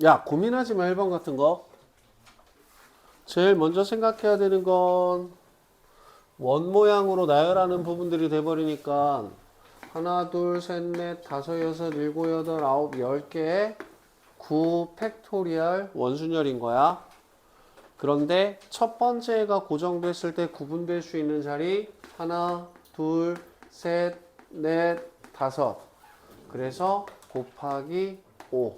야, 고민하지 마, 1번 같은 거. 제일 먼저 생각해야 되는 건 원 모양으로 나열하는 부분들이 돼버리니까 하나, 둘, 셋, 넷, 다섯, 여섯, 일곱, 여덟, 아홉, 10개의 9 팩토리얼 원순열인 거야. 그런데 첫 번째가 고정됐을 때 구분될 수 있는 자리 하나, 둘, 셋, 넷, 다섯. 그래서 곱하기 5.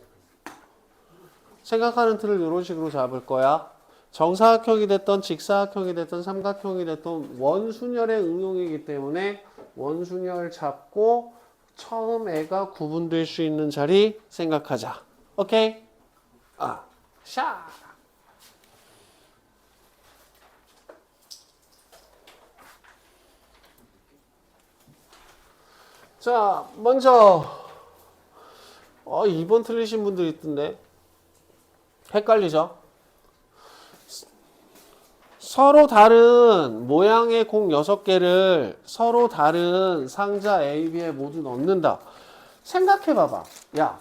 생각하는 틀을 이런 식으로 잡을 거야. 정사각형이 됐던 직사각형이 됐던 삼각형이 됐던 원순열의 응용이기 때문에 원순열 잡고 처음 애가 구분될 수 있는 자리 생각하자. 오케이? 샤! 자, 먼저 2번 틀리신 분들 있던데 헷갈리죠? 서로 다른 모양의 공 6개를 서로 다른 상자 A, B에 모두 넣는다. 생각해 봐봐. 야,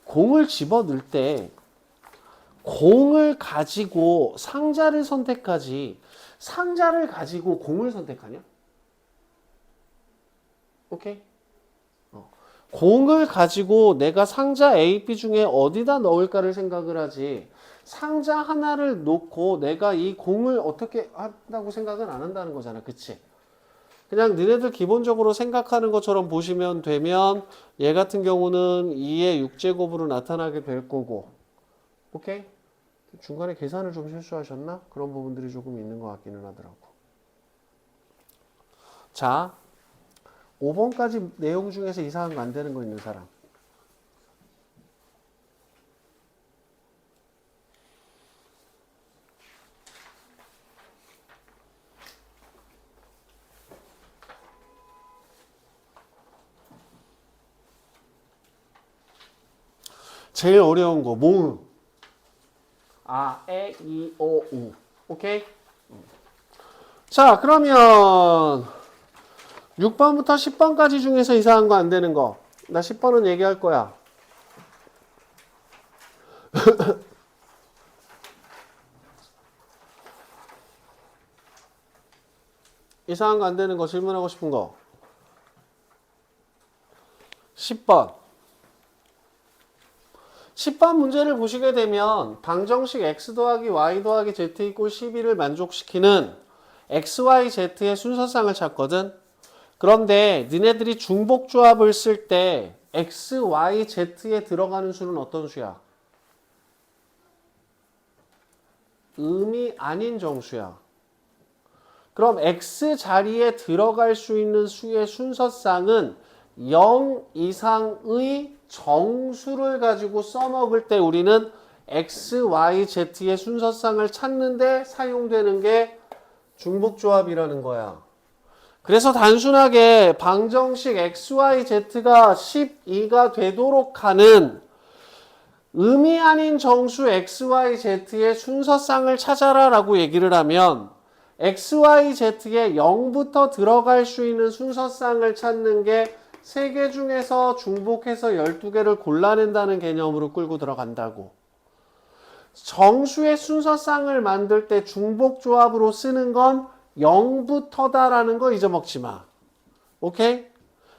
공을 집어넣을 때 공을 가지고 상자를 선택하지 상자를 가지고 공을 선택하냐? 오케이? 공을 가지고 내가 상자 A, B 중에 어디다 넣을까를 생각을 하지 상자 하나를 놓고 내가 이 공을 어떻게 한다고 생각은 안 한다는 거잖아. 그치? 그냥 너네들 기본적으로 생각하는 것처럼 보시면 되면 얘 같은 경우는 2의 6제곱으로 나타나게 될 거고 오케이? 중간에 계산을 좀 실수하셨나? 그런 부분들이 조금 있는 것 같기는 하더라고. 자, 5번까지 내용 중에서 이상한 거 안 되는 거 있는 사람. 제일 어려운 거 모음. 에, 이, 오, 우. 오케이? 자, 그러면 6번부터 10번까지 중에서 이상한 거 안 되는 거. 나 10번은 얘기할 거야. 이상한 거 안 되는 거 질문하고 싶은 거. 10번. 10번 문제를 보시게 되면 방정식 x 더하기 y 더하기 z 이꼴 12를 만족시키는 x, y, z의 순서상을 찾거든. 그런데 니네들이 중복조합을 쓸 때 x, y, z에 들어가는 수는 어떤 수야? 음이 아닌 정수야. 그럼 x 자리에 들어갈 수 있는 수의 순서상은 0 이상의 정수를 가지고 써먹을 때 우리는 x, y, z의 순서상을 찾는데 사용되는 게 중복조합이라는 거야. 그래서 단순하게 방정식 x, y, z가 12가 되도록 하는 음이 아닌 정수 x, y, z의 순서상을 찾아라 라고 얘기를 하면 x, y, z에 0부터 들어갈 수 있는 순서상을 찾는 게 3개 중에서 중복해서 12개를 골라낸다는 개념으로 끌고 들어간다고. 정수의 순서상을 만들 때 중복조합으로 쓰는 건 0부터다라는 거 잊어먹지 마. 오케이?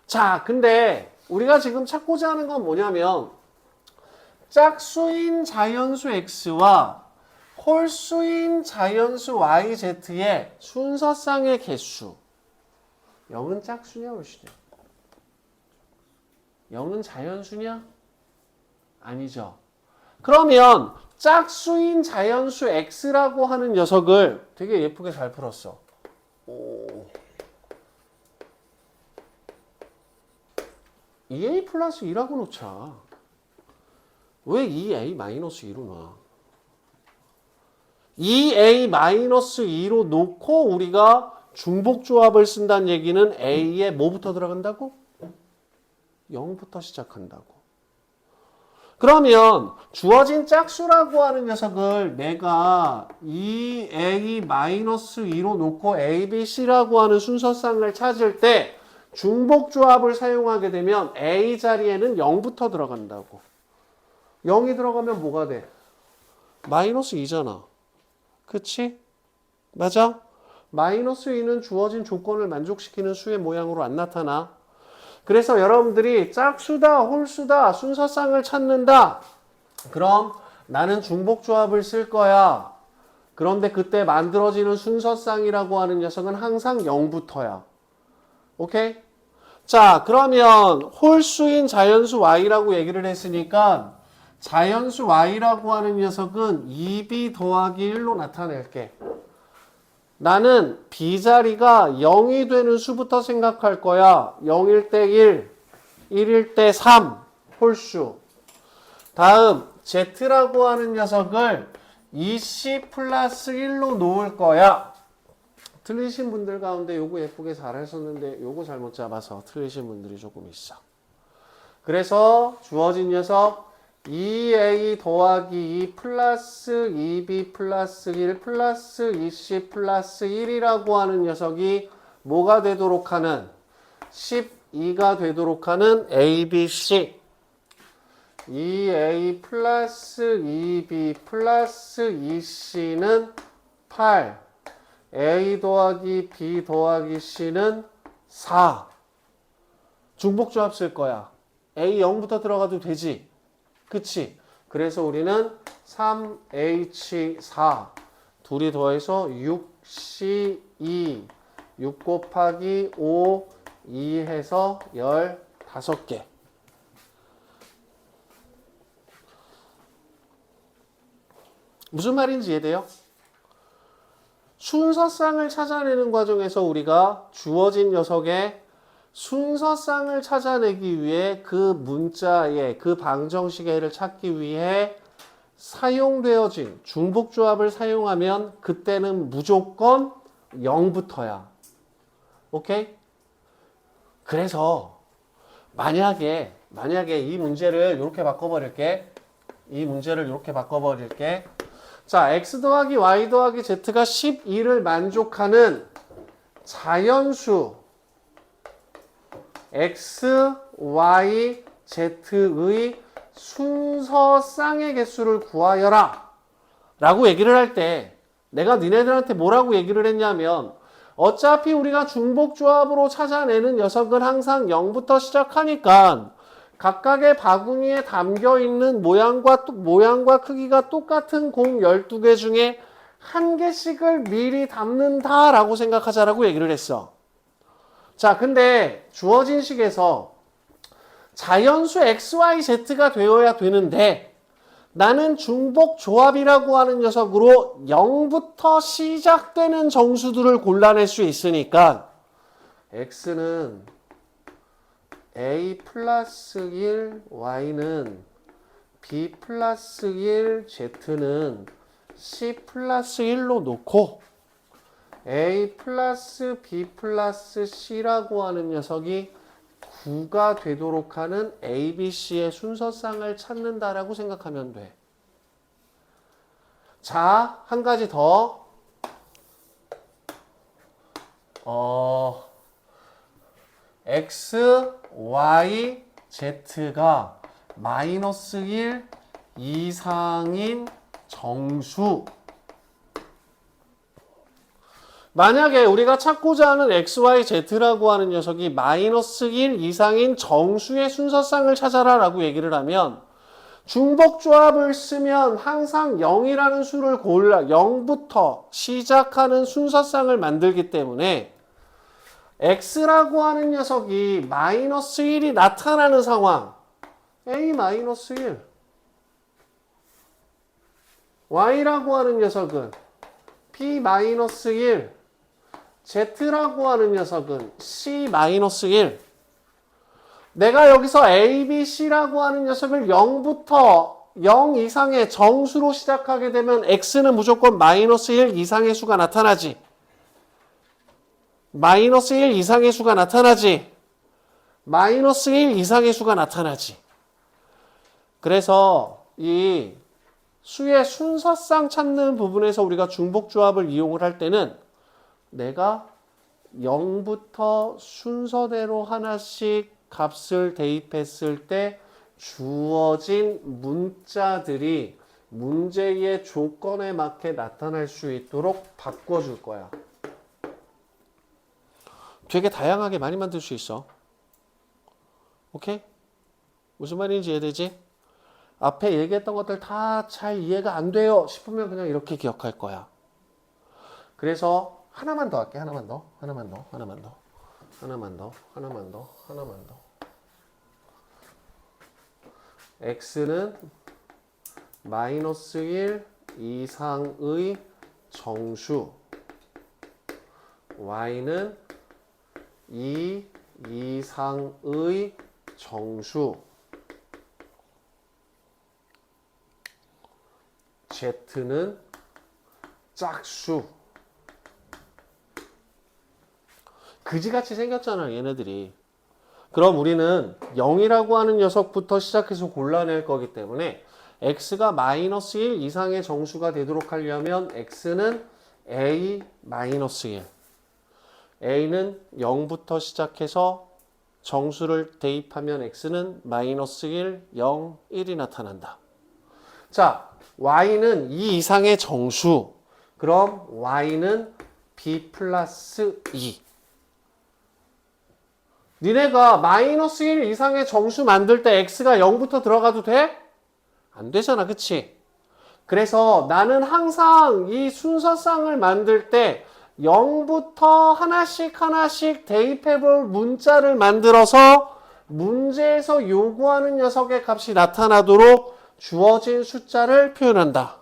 자, 근데 우리가 지금 찾고자 하는 건 뭐냐면 짝수인 자연수 x와 홀수인 자연수 yz의 순서상의 개수. 0은 짝수냐 홀수냐? 0은 자연수냐? 아니죠. 그러면 짝수인 자연수 x라고 하는 녀석을 되게 예쁘게 잘 풀었어. 2a 플러스 2라고 놓자. 왜 2a-2로 놔? 2a-2로 놓고 우리가 중복조합을 쓴다는 얘기는 a에 뭐부터 들어간다고? 0부터 시작한다고. 그러면 주어진 짝수라고 하는 녀석을 내가 2a-2로 놓고 a, b, c라고 하는 순서상을 찾을 때 중복조합을 사용하게 되면 a 자리에는 0부터 들어간다고. 0이 들어가면 뭐가 돼? 마이너스 2잖아. 그치? 맞아? 마이너스 2는 주어진 조건을 만족시키는 수의 모양으로 안 나타나. 그래서 여러분들이 짝수다, 홀수다, 순서쌍을 찾는다. 그럼 나는 중복조합을 쓸 거야. 그런데 그때 만들어지는 순서쌍이라고 하는 녀석은 항상 0부터야. 오케이? 자, 그러면 홀수인 자연수 y라고 얘기를 했으니까 자연수 y라고 하는 녀석은 2b 더하기 1로 나타낼게. 나는 b자리가 0이 되는 수부터 생각할 거야. 0일 때 1, 1일 때 3, 홀수. 다음 z라고 하는 녀석을 2c 플러스 1로 놓을 거야. 틀리신 분들 가운데 요거 예쁘게 잘 하셨는데 요거 잘못 잡아서 틀리신 분들이 조금 있어. 그래서 주어진 녀석 2a 더하기 2 플러스 2b 플러스 1 플러스 2c 플러스 1이라고 하는 녀석이 뭐가 되도록 하는 12가 되도록 하는 abc 2a 플러스 2b 플러스 2c는 8 a 더하기 b 더하기 c는 4 중복조합 쓸 거야. a 0부터 들어가도 되지. 그치? 그래서 우리는 3h4 둘이 더해서 6c2 6 곱하기 5 2 해서 15개. 무슨 말인지 이해돼요? 순서쌍을 찾아내는 과정에서 우리가 주어진 녀석의 순서쌍을 찾아내기 위해 그 문자의 그 방정식의 를 찾기 위해 사용되어진 중복조합을 사용하면 그때는 무조건 0부터야. 오케이? 그래서 만약에 이 문제를 이렇게 바꿔버릴게. 자, x 더하기 y 더하기 z가 12를 만족하는 자연수 x, y, z의 순서쌍의 개수를 구하여라 라고 얘기를 할 때 내가 니네들한테 뭐라고 얘기를 했냐면 어차피 우리가 중복조합으로 찾아내는 녀석은 항상 0부터 시작하니까 각각의 바구니에 담겨있는 모양과 크기가 똑같은 공 12개 중에 한 개씩을 미리 담는다라고 생각하자라고 얘기를 했어. 자, 근데 주어진 식에서 자연수 x, y, z가 되어야 되는데 나는 중복조합이라고 하는 녀석으로 0부터 시작되는 정수들을 골라낼 수 있으니까 x는 a 플러스 1, y는 b 플러스 1, z는 c 플러스 1로 놓고 a 플러스 b 플러스 c라고 하는 녀석이 9가 되도록 하는 ABC의 순서쌍을 찾는다라고 생각하면 돼. 자, 한 가지 더. X, Y, Z가 마이너스 1 이상인 정수. 만약에 우리가 찾고자 하는 x, y, z라고 하는 녀석이 마이너스 1 이상인 정수의 순서쌍을 찾아라 라고 얘기를 하면 중복조합을 쓰면 항상 0이라는 수를 골라 0부터 시작하는 순서쌍을 만들기 때문에 x라고 하는 녀석이 마이너스 1이 나타나는 상황 a 마이너스 1 y라고 하는 녀석은 b 마이너스 1 z라고 하는 녀석은 c-1 내가 여기서 a, b, c라고 하는 녀석을 0부터 0 이상의 정수로 시작하게 되면 x는 무조건 마이너스 1 이상의 수가 나타나지. 마이너스 1 이상의 수가 나타나지. 마이너스 1 이상의 수가 나타나지. 그래서 이 수의 순서쌍 찾는 부분에서 우리가 중복조합을 이용을 할 때는 내가 0부터 순서대로 하나씩 값을 대입했을 때 주어진 문자들이 문제의 조건에 맞게 나타날 수 있도록 바꿔줄 거야. 되게 다양하게 많이 만들 수 있어. 오케이? 무슨 말인지 이해되지? 앞에 얘기했던 것들 다 잘 이해가 안 돼요 싶으면 그냥 이렇게 기억할 거야. 그래서 하나만 더 할게. 하나만 더. x는 마이너스 1 이상의 정수, y는 2 이상의 정수, z는 짝수. 그지같이 생겼잖아 얘네들이. 그럼 우리는 0이라고 하는 녀석부터 시작해서 골라낼 거기 때문에 x가 마이너스 1 이상의 정수가 되도록 하려면 x는 a 마이너스 1, a는 0부터 시작해서 정수를 대입하면 x는 마이너스 1, 0, 1이 나타난다. 자, y는 2 이상의 정수. 그럼 y는 b 플러스 2. 니네가 마이너스 1 이상의 정수 만들 때 x가 0부터 들어가도 돼? 안 되잖아, 그치? 그래서 나는 항상 이 순서쌍을 만들 때 0부터 하나씩 대입해볼 문자를 만들어서 문제에서 요구하는 녀석의 값이 나타나도록 주어진 숫자를 표현한다.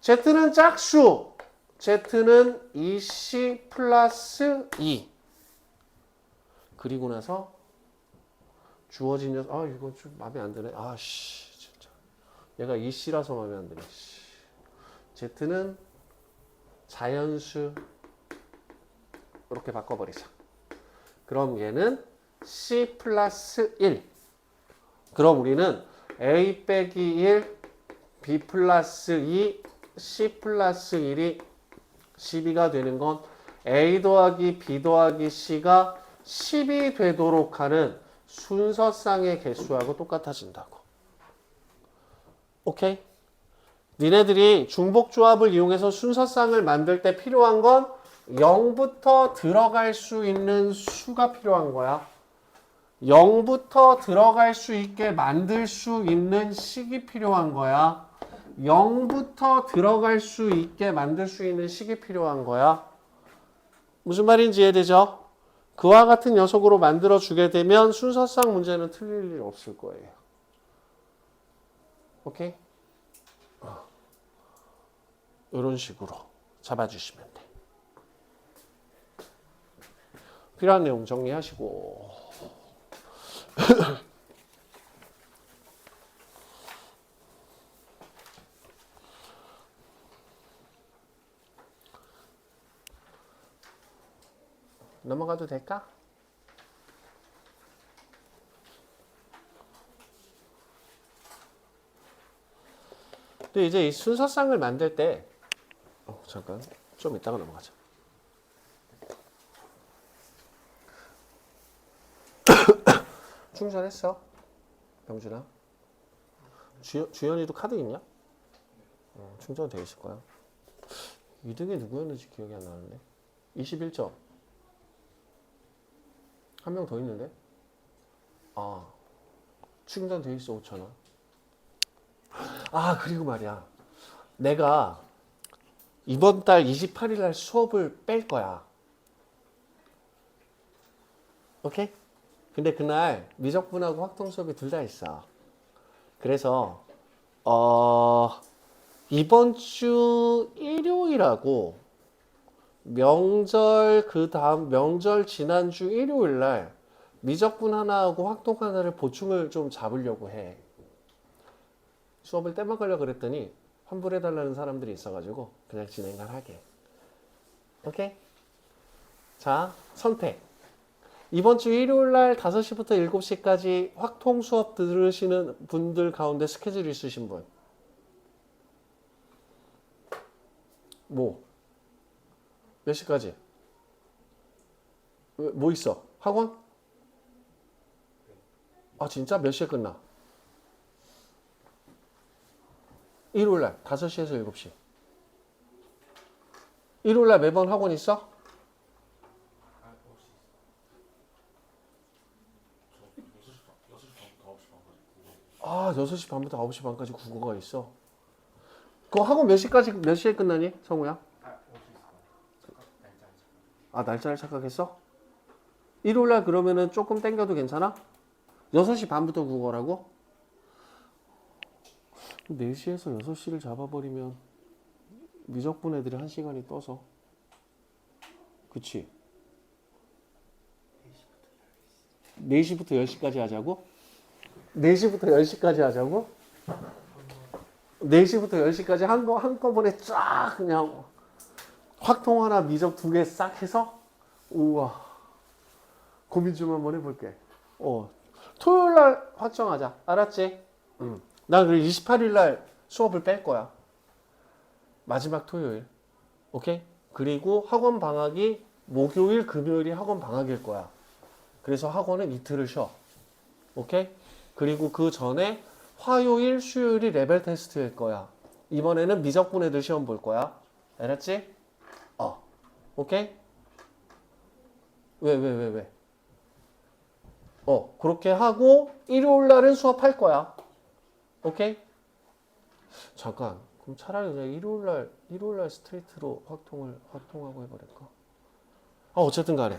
z는 짝수, z는 2c 플러스 2. 그리고 나서 주어진 녀석, 이거 좀 마음에 안 드네. 진짜. 얘가 2c라서 마음에 안 드네. z는 자연수. 이렇게 바꿔버리자. 그럼 얘는 c 플러스 1. 그럼 우리는 a 빼기 1, b 플러스 2, c 플러스 1이 12가 되는 건 a 더하기 b 더하기 c가 10이 되도록 하는 순서쌍의 개수하고 똑같아진다고. 오케이? 니네들이 중복조합을 이용해서 순서쌍을 만들 때 필요한 건 0부터 들어갈 수 있는 수가 필요한 거야. 0부터 들어갈 수 있게 만들 수 있는 식이 필요한 거야. 0부터 들어갈 수 있게 만들 수 있는 식이 필요한 거야. 무슨 말인지 이해되죠? 그와 같은 녀석으로 만들어 주게 되면 순서쌍 문제는 틀릴 일 없을 거예요. 오케이? 이런 식으로 잡아주시면 돼. 필요한 내용 정리하시고 넘어가도 될까? 근데 이제 이 순서쌍을 만들 때 잠깐 좀 이따가 넘어가자. 충전했어? 병준아? 주연이도 카드 있냐? 충전되어 있을 거야. 2등이 누구였는지 기억이 안 나는데. 21점. 한 명 더 있는데? 충전되어 있어 5,000원. 그리고 말이야. 내가 이번 달 28일 날 수업을 뺄 거야. 오케이? 근데 그날 미적분하고 확통 수업이 둘 다 있어. 그래서 이번 주 일요일하고 명절 명절 지난주 일요일 날 미적분 하나하고 확통 하나를 보충을 좀 잡으려고 해. 수업을 떼먹으려고 그랬더니 환불해달라는 사람들이 있어가지고 그냥 진행을 하게. 오케이? 자, 선택. 이번 주 일요일 날 5시부터 7시까지 확통 수업 들으시는 분들 가운데 스케줄 있으신 분? 몇 시까지? 뭐 있어? 학원? 아 진짜 몇 시에 끝나? 일요일날 5시에서 7시. 일요일날 매번 학원 있어? 아 6시 반부터 9시 반까지 국어가 있어. 그 학원 몇 시에 끝나니 성우야? 아 날짜를 착각했어? 일요일날 그러면은 조금 땡겨도 괜찮아? 6시 반부터 국어라고? 4시에서 6시를 잡아버리면 미적분 애들이 1시간이 떠서 그치? 4시부터 10시까지 하자고? 4시부터 10시까지 하자고? 4시부터 10시까지 한꺼번에 쫙 그냥 확통 하나 미적 2개 싹 해서? 우와 고민 좀 한번 해볼게. 토요일날 확정하자. 알았지? 나 그래 28일날 수업을 뺄 거야. 마지막 토요일. 오케이? 그리고 학원 방학이 목요일, 금요일이 학원 방학일 거야. 그래서 학원은 이틀을 쉬어. 오케이? 그리고 그 전에 화요일, 수요일이 레벨 테스트일 거야. 이번에는 미적분 애들 시험 볼 거야. 알았지? 오케이? 왜? 그렇게 하고 일요일 날은 수업할 거야. 오케이? 잠깐. 그럼 차라리 그냥 일요일 날 스트레이트로 확통하고 해버릴까? 어쨌든 간에.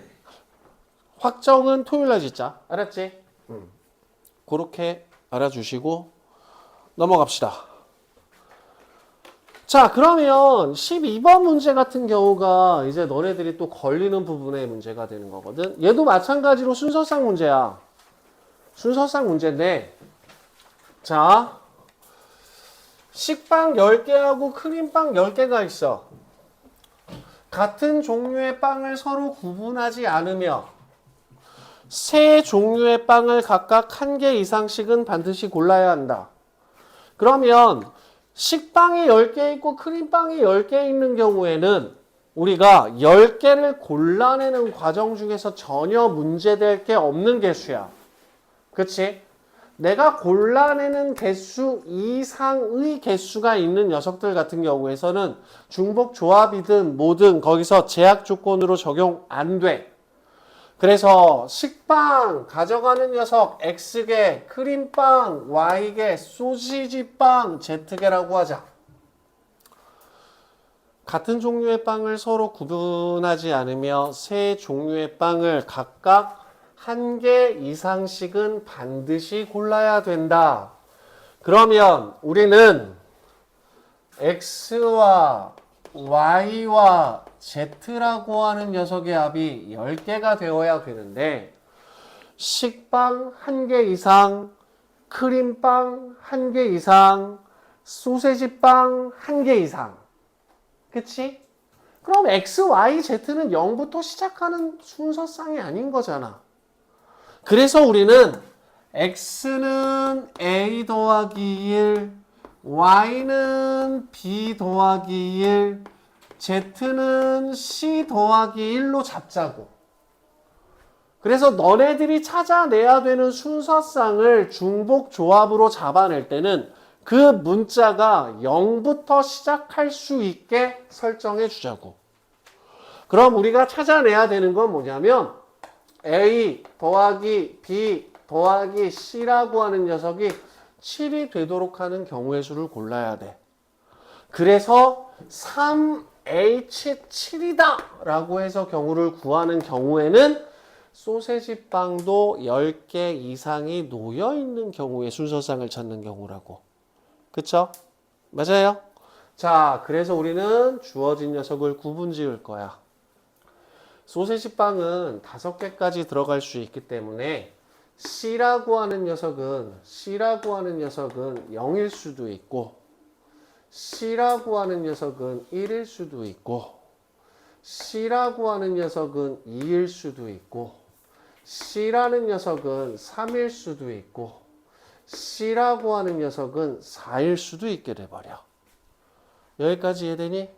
확정은 토요일 날 짓자. 알았지? 그렇게 알아주시고 넘어갑시다. 자, 그러면 12번 문제 같은 경우가 이제 너네들이 또 걸리는 부분의 문제가 되는 거거든. 얘도 마찬가지로 순서상 문제야. 순서상 문제인데, 자, 식빵 10개하고 크림빵 10개가 있어. 같은 종류의 빵을 서로 구분하지 않으며 세 종류의 빵을 각각 1개 이상씩은 반드시 골라야 한다. 그러면 식빵이 10개 있고 크림빵이 10개 있는 경우에는 우리가 10개를 골라내는 과정 중에서 전혀 문제될 게 없는 개수야. 그치? 내가 골라내는 개수 이상의 개수가 있는 녀석들 같은 경우에서는 중복 조합이든 뭐든 거기서 제약 조건으로 적용 안 돼. 그래서 식빵 가져가는 녀석 X개, 크림빵 Y개, 소시지빵 Z개라고 하자. 같은 종류의 빵을 서로 구분하지 않으며 세 종류의 빵을 각각 1개 이상씩은 반드시 골라야 된다. 그러면 우리는 X와 Y와 Z라고 하는 녀석의 합이 10개가 되어야 되는데 식빵 1개 이상, 크림빵 1개 이상, 소세지빵 1개 이상. 그치? 그럼 X, Y, Z는 0부터 시작하는 순서상이 아닌 거잖아. 그래서 우리는 X는 A 더하기 1, Y는 B 더하기 1, Z는 C 더하기 1로 잡자고. 그래서 너네들이 찾아내야 되는 순서상을 중복 조합으로 잡아낼 때는 그 문자가 0부터 시작할 수 있게 설정해 주자고. 그럼 우리가 찾아내야 되는 건 뭐냐면 A 더하기 B 더하기 C라고 하는 녀석이 7이 되도록 하는 경우의 수를 골라야 돼. 그래서 3H7이다 라고 해서 경우를 구하는 경우에는 소세지 빵도 10개 이상이 놓여있는 경우의 순서상을 찾는 경우라고. 그쵸? 맞아요? 자, 그래서 우리는 주어진 녀석을 구분 지을 거야. 소세지 빵은 5개까지 들어갈 수 있기 때문에 C라고 하는 녀석은 0일 수도 있고 C라고 하는 녀석은 1일 수도 있고 C라고 하는 녀석은 2일 수도 있고 C라는 녀석은 3일 수도 있고 C라고 하는 녀석은 4일 수도 있게 돼버려. 여기까지 이해되니?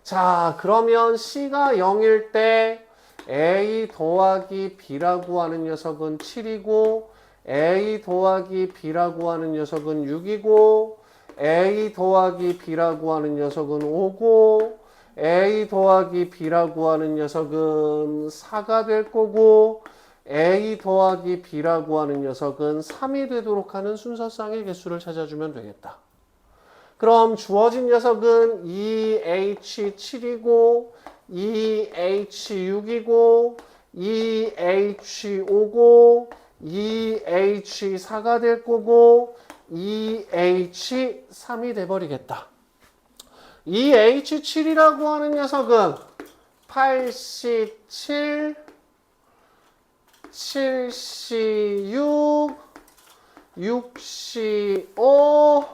자, 그러면 C가 0일 때 A 더하기 B라고 하는 녀석은 7이고 A 더하기 B라고 하는 녀석은 6이고 A 더하기 B라고 하는 녀석은 5고 A 더하기 B라고 하는 녀석은 4가 될 거고 A 더하기 B라고 하는 녀석은 3이 되도록 하는 순서상의 개수를 찾아주면 되겠다. 그럼 주어진 녀석은 2H7이고 2H6이고 2H5고 2H4가 될 거고 2H3이 돼버리겠다. 2H7이라고 하는 녀석은 87, 76, 65,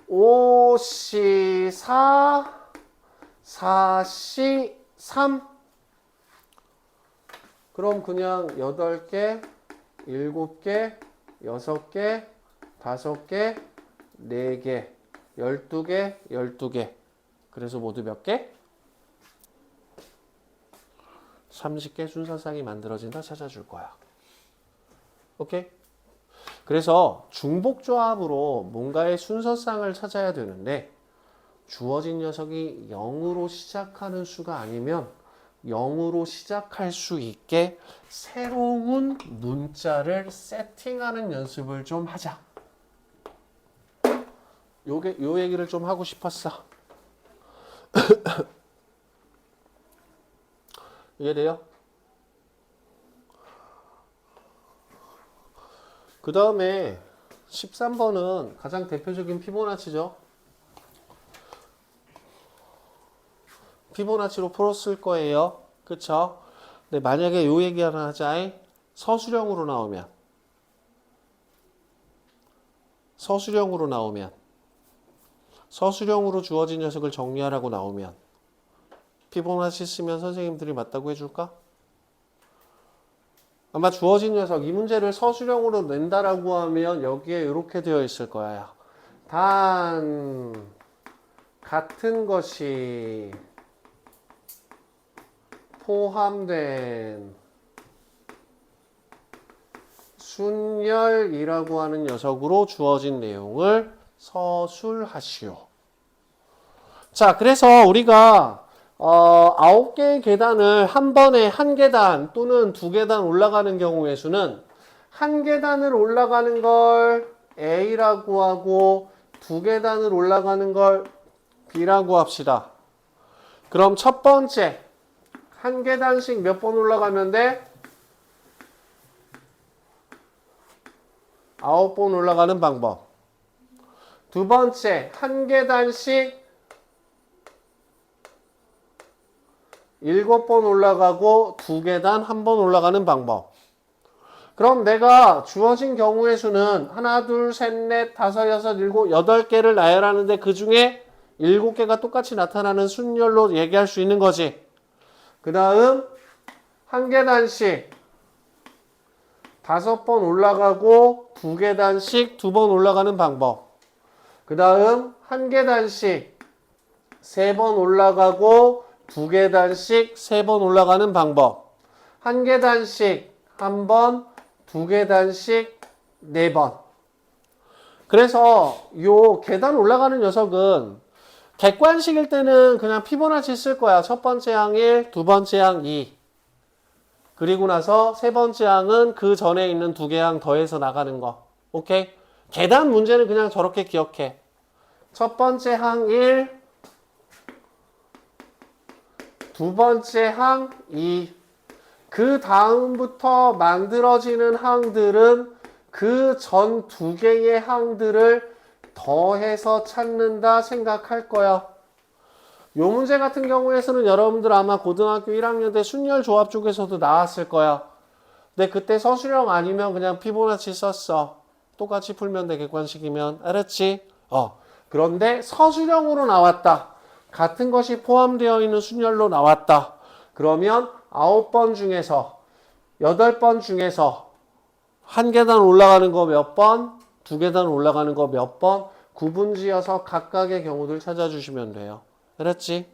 54, 43. 그럼 그냥 8개, 7개, 6개, 5개, 4개, 12개, 12개. 그래서 모두 몇 개? 30개 순서상이 만들어진다 찾아줄 거야. 오케이? 그래서 중복조합으로 뭔가의 순서상을 찾아야 되는데 주어진 녀석이 0으로 시작하는 수가 아니면 0으로 시작할 수 있게 새로운 문자를 세팅하는 연습을 좀 하자. 요 얘기를 좀 하고 싶었어. 이해돼요? 그 다음에 13번은 가장 대표적인 피보나치죠. 피보나치로 풀었을 거예요. 그쵸? 근데 만약에 요 얘기 하나 하자. 서술형으로 나오면 서술형으로 주어진 녀석을 정리하라고 나오면 피보나치 쓰면 선생님들이 맞다고 해줄까? 아마 주어진 녀석 이 문제를 서술형으로 낸다라고 하면 여기에 이렇게 되어 있을 거야. 단 같은 것이 포함된 순열이라고 하는 녀석으로 주어진 내용을 서술하시오. 자, 그래서 우리가 9개의 계단을 한 번에 한 계단 또는 두 계단 올라가는 경우의 수는 한 계단을 올라가는 걸 A라고 하고 두 계단을 올라가는 걸 B라고 합시다. 그럼 첫 번째 한 계단씩 몇 번 올라가면 돼? 9번 올라가는 방법. 두 번째 한 계단씩 7번 올라가고 두 계단 한 번 올라가는 방법. 그럼 내가 주어진 경우의 수는 하나, 둘, 셋, 넷, 다섯, 여섯, 일곱, 8개를 나열하는데 그 중에 7개가 똑같이 나타나는 순열로 얘기할 수 있는 거지. 그 다음 한 계단씩 5번 올라가고 두 계단씩 2번 올라가는 방법. 그 다음 한 계단씩 3번 올라가고 두 계단씩 3번 올라가는 방법. 한 계단씩 1번, 두 계단씩 4번. 그래서 요 계단 올라가는 녀석은 객관식일 때는 그냥 피보나치 쓸 거야. 첫 번째 항 1, 두 번째 항 2. 그리고 나서 세 번째 항은 그 전에 있는 두 개 항 더해서 나가는 거. 오케이? 계단 문제는 그냥 저렇게 기억해. 첫 번째 항 1, 두 번째 항 2. 그 다음부터 만들어지는 항들은 그 전 두 개의 항들을 더해서 찾는다 생각할 거야. 요 문제 같은 경우에서는 여러분들 아마 고등학교 1학년 때 순열 조합 쪽에서도 나왔을 거야. 근데 그때 서술형 아니면 그냥 피보나치 썼어. 똑같이 풀면 돼, 객관식이면. 알았지? 그런데 서술형으로 나왔다. 같은 것이 포함되어 있는 순열로 나왔다. 그러면 9번 중에서 8번 중에서 한 계단 올라가는 거 몇 번, 두 계단 올라가는 거 몇 번 구분지어서 각각의 경우들 찾아주시면 돼요. 알았지?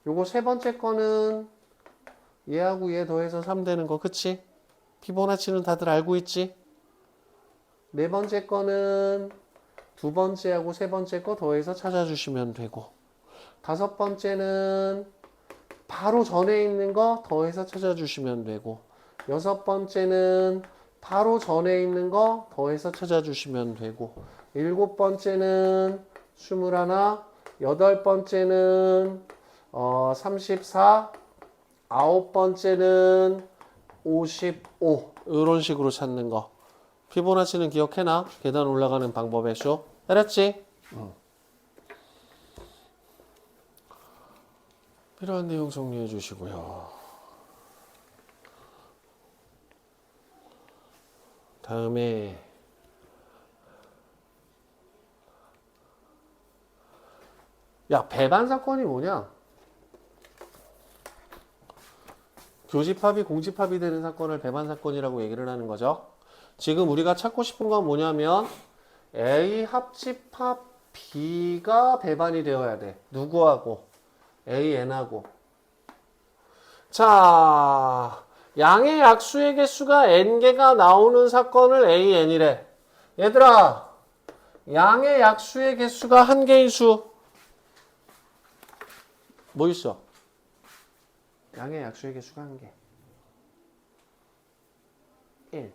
요거 세 번째 거는 얘하고 얘 더해서 3 되는 거, 그치? 피보나치는 다들 알고 있지? 네 번째 거는 두 번째하고 세 번째 거 더해서 찾아주시면 되고, 다섯 번째는 바로 전에 있는 거 더해서 찾아주시면 되고, 여섯 번째는 바로 전에 있는 거 더해서 찾아주시면 되고, 일곱 번째는 21, 여덟 번째는 34, 아홉 번째는 55. 이런 식으로 찾는 거. 피보나치는 기억해놔. 계단 올라가는 방법의 수. 알았지? 필요한 내용 정리해 주시고요. 다음에 야, 배반 사건이 뭐냐? 교집합이 공집합이 되는 사건을 배반 사건이라고 얘기를 하는 거죠. 지금 우리가 찾고 싶은 건 뭐냐면 A 합집합 B가 배반이 되어야 돼. 누구하고? A, N하고. 자, 양의 약수의 개수가 N개가 나오는 사건을 A, N이래. 얘들아, 양의 약수의 개수가 한 개인 수. 뭐 있어? 양의 약수의 개수가 한 개. 1.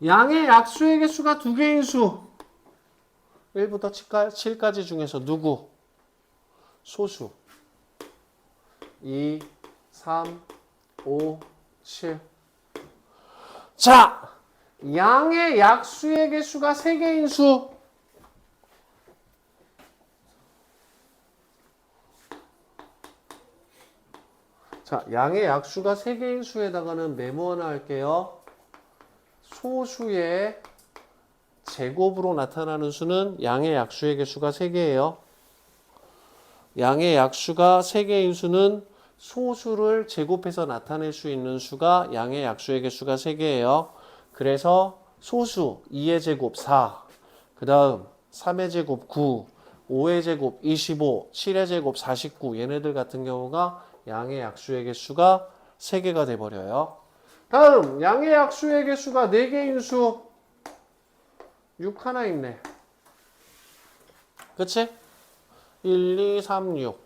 양의 약수의 개수가 두 개인 수. 1부터 7까지 중에서 누구? 소수. 2, 3, 5, 7. 자, 양의 약수의 개수가 3개인 수. 자, 양의 약수가 3개인 수에다가는 메모 하나 할게요. 소수의 제곱으로 나타나는 수는 양의 약수의 개수가 3개예요. 양의 약수가 3개인 수는 소수를 제곱해서 나타낼 수 있는 수가 양의 약수의 개수가 3개예요. 그래서 소수 2의 제곱 4, 그 다음 3의 제곱 9, 5의 제곱 25, 7의 제곱 49, 얘네들 같은 경우가 양의 약수의 개수가 3개가 돼버려요. 다음 양의 약수의 개수가 4개인 수. 6 하나 있네. 그치? 1, 2, 3, 6.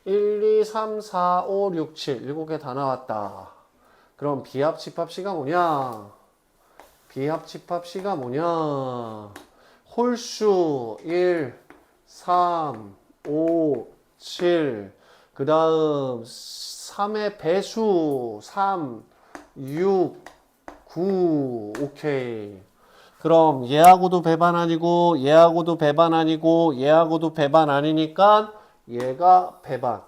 1, 2, 3, 4, 5, 6, 7. 7개 다 나왔다. 그럼 비합집합시가 뭐냐? 비합집합시가 뭐냐? 홀수 1, 3, 5, 7. 그 다음 3의 배수 3, 6, 9. 오케이. 그럼 얘하고도 배반 아니고 얘하고도 배반 아니고 얘하고도 배반 아니니까 얘가 배반.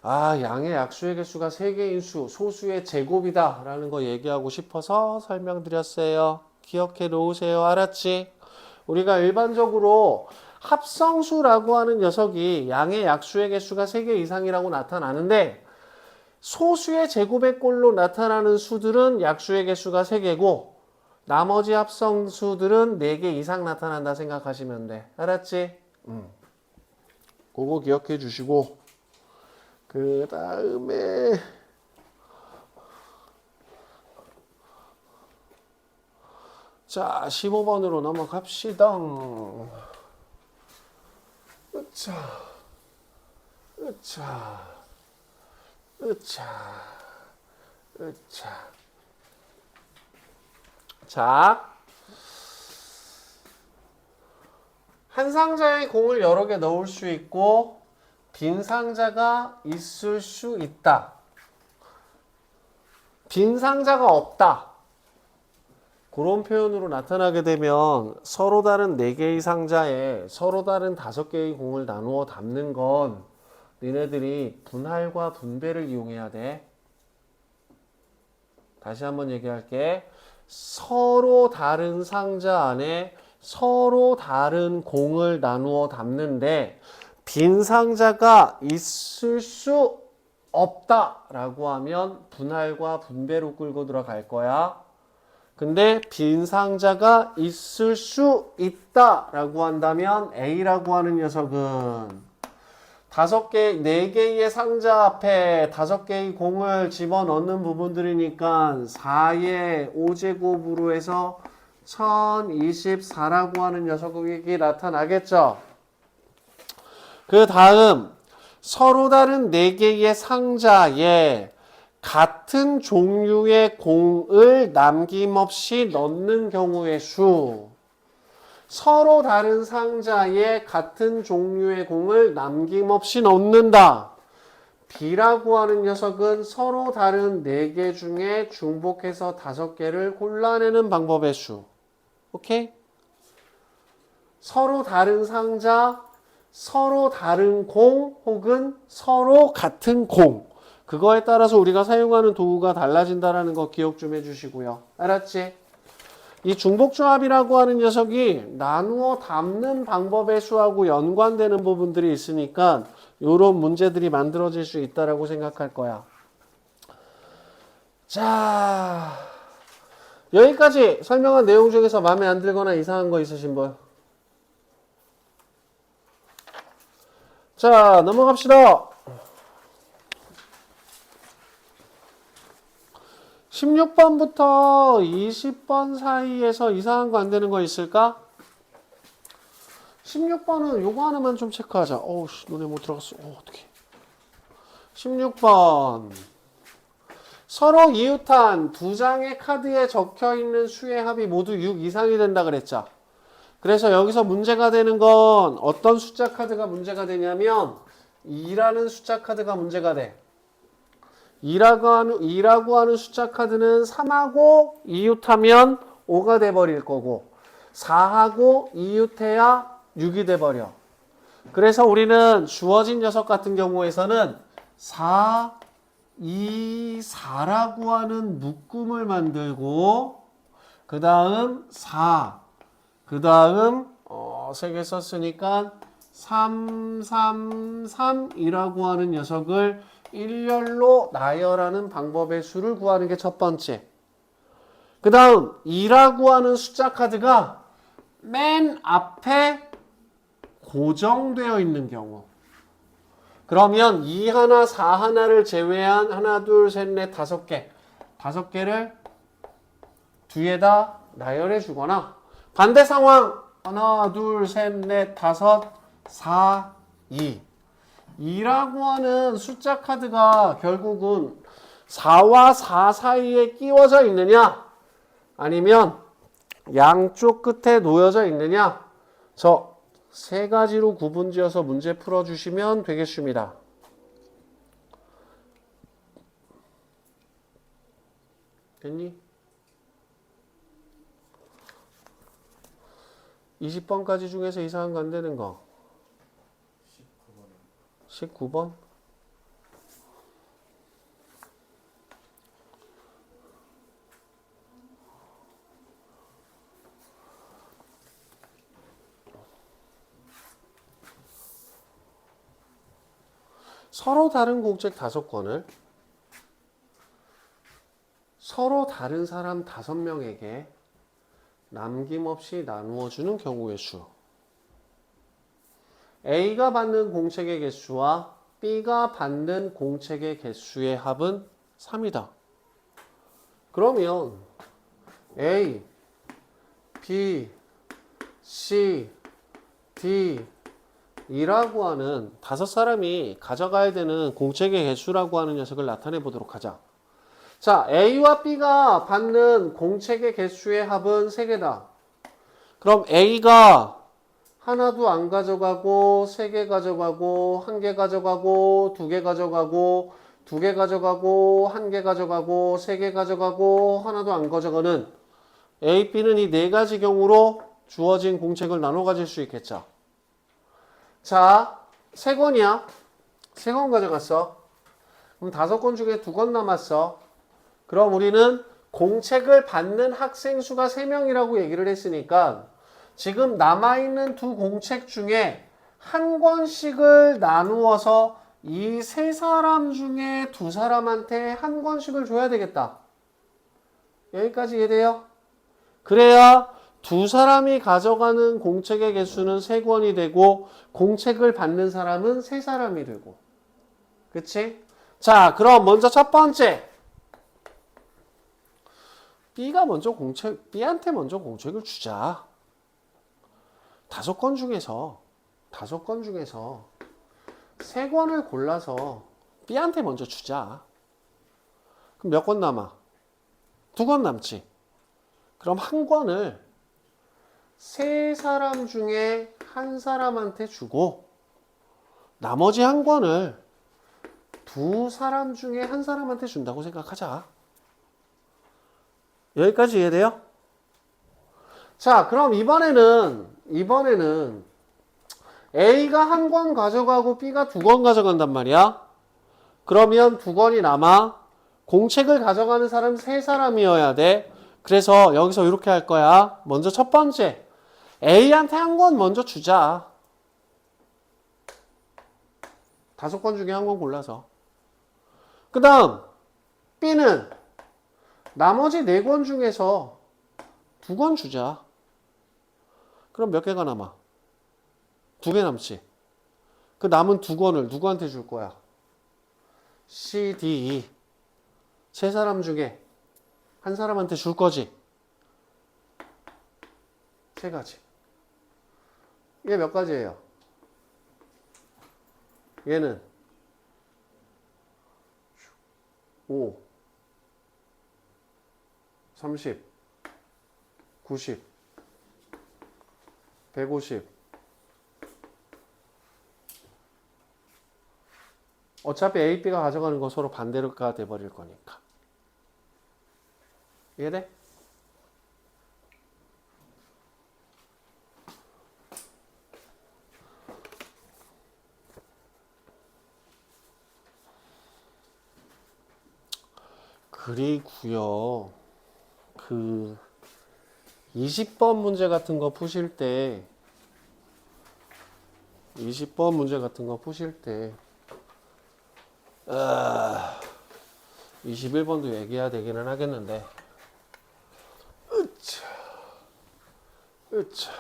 아, 양의 약수의 개수가 3개인 수, 소수의 제곱이다 라는 거 얘기하고 싶어서 설명드렸어요. 기억해 놓으세요. 알았지? 우리가 일반적으로 합성수라고 하는 녀석이 양의 약수의 개수가 3개 이상이라고 나타나는데, 소수의 제곱의 꼴로 나타나는 수들은 약수의 개수가 3개고 나머지 합성수들은 4개 이상 나타난다 생각하시면 돼. 알았지? 그거 기억해 주시고, 그 다음에 자, 15번으로 넘어갑시다. 으차, 으차, 으차, 으차. 자, 한 상자에 공을 여러 개 넣을 수 있고 빈 상자가 있을 수 있다. 빈 상자가 없다. 그런 표현으로 나타나게 되면 서로 다른 4개의 상자에 서로 다른 5개의 공을 나누어 담는 건 니네들이 분할과 분배를 이용해야 돼. 다시 한번 얘기할게. 서로 다른 상자 안에 서로 다른 공을 나누어 담는데 빈 상자가 있을 수 없다라고 하면 분할과 분배로 끌고 들어갈 거야. 근데 빈 상자가 있을 수 있다라고 한다면 A라고 하는 녀석은 네 개의 상자 앞에 5개의 공을 집어넣는 부분들이니까 4의 5제곱으로 해서 1024라고 하는 녀석이 나타나겠죠. 그 다음 서로 다른 4개의 상자에 같은 종류의 공을 남김없이 넣는 경우의 수. 서로 다른 상자에 같은 종류의 공을 남김없이 넣는다. B라고 하는 녀석은 서로 다른 4개 중에 중복해서 5개를 골라내는 방법의 수. 오케이? 서로 다른 상자, 서로 다른 공, 혹은 서로 같은 공. 그거에 따라서 우리가 사용하는 도구가 달라진다는 거 기억 좀 해주시고요. 알았지? 이 중복조합이라고 하는 녀석이 나누어 담는 방법의 수하고 연관되는 부분들이 있으니까 이런 문제들이 만들어질 수 있다고 생각할 거야. 자, 여기까지 설명한 내용 중에서 마음에 안 들거나 이상한 거 있으신 분? 자, 넘어갑시다. 16번부터 20번 사이에서 이상한 거 안 되는 거 있을까? 16번은 요거 하나만 좀 체크하자. 어우, 눈에 못 들어갔어. 어떡해. 16번. 서로 이웃한 2장의 카드에 적혀 있는 수의 합이 모두 6 이상이 된다 그랬죠. 그래서 여기서 문제가 되는 건 어떤 숫자 카드가 문제가 되냐면 2라는 숫자 카드가 문제가 돼. 2라고 하는 숫자 카드는 3하고 이웃하면 5가 돼버릴 거고 4하고 이웃해야 6이 돼버려. 그래서 우리는 주어진 녀석 같은 경우에서는 4, 2, 4라고 하는 묶음을 만들고 그 다음 4, 그 다음 3개 썼으니까 3, 3, 3이라고 하는 녀석을 일렬로 나열하는 방법의 수를 구하는 게 첫 번째. 그 다음 2라고 하는 숫자 카드가 맨 앞에 고정되어 있는 경우. 그러면 2 하나, 4 하나를 제외한 하나, 둘, 셋, 넷, 5개. 5개를 뒤에다 나열해 주거나 반대 상황 하나, 둘, 셋, 넷, 5, 4, 2. 2라고 하는 숫자 카드가 결국은 4와 4 사이에 끼워져 있느냐 아니면 양쪽 끝에 놓여져 있느냐 저 3가지로 구분지어서 문제 풀어주시면 되겠습니다. 됐니? 20번까지 중에서 이상한 거 안 되는 거 19번? 서로 다른 공책 5건을 서로 다른 사람 5명에게 남김없이 나누어주는 경우의 수. A가 받는 공책의 개수와 B가 받는 공책의 개수의 합은 3이다. 그러면 A, B, C, D 이라고 하는 5사람이 가져가야 되는 공책의 개수라고 하는 녀석을 나타내 보도록 하자. 자, A와 B가 받는 공책의 개수의 합은 3개다. 그럼 A가 하나도 안 가져가고 3개 가져가고 1개 가져가고 2개 가져가고 2개 가져가고 1개 가져가고 3개 가져가고 하나도 안 가져가는 A, B는 이 4가지 경우로 주어진 공책을 나눠 가질 수 있겠죠. 자, 3권이야. 3권 가져갔어. 그럼 5권 중에 2권 남았어. 그럼 우리는 공책을 받는 학생 수가 3명이라고 얘기를 했으니까 지금 남아있는 2 공책 중에 한 권씩을 나누어서 이 3사람 중에 2사람한테 한 권씩을 줘야 되겠다. 여기까지 이해돼요? 그래야 두 사람이 가져가는 공책의 개수는 3권이 되고 공책을 받는 사람은 3사람이 되고. 그치? 자, 그럼 먼저 첫 번째. B한테 먼저 공책을 주자. 5권 중에서 3권을 골라서 B한테 먼저 주자. 그럼 몇 권 남아? 2권 남지. 그럼 한 권을 3사람 중에 한 사람한테 주고 나머지 한 권을 2사람 중에 한 사람한테 준다고 생각하자. 여기까지 이해돼요? 자, 그럼 이번에는 A가 한 권 가져가고 B가 2권 가져간단 말이야. 그러면 2권이 남아. 공책을 가져가는 사람 3사람이어야 돼. 그래서 여기서 이렇게 할 거야. 먼저 첫 번째, A한테 한 권 먼저 주자. 5권 중에 한 권 골라서. 그 다음 B는 나머지 4권 중에서 2권 주자. 그럼 몇 개가 남아? 2개 남지. 그 남은 2권을 누구한테 줄 거야? C, D, E. 3사람 중에 한 사람한테 줄 거지. 3가지. 이게 몇 가지예요? 얘는 5, 30, 90, 150. 어차피 A, B가 가져가는 거 서로 반대로가 돼버릴 거니까. 이해돼? 그리고요, 20번 문제 같은 거 푸실 때 21번도 얘기해야 되기는 하겠는데, 으차.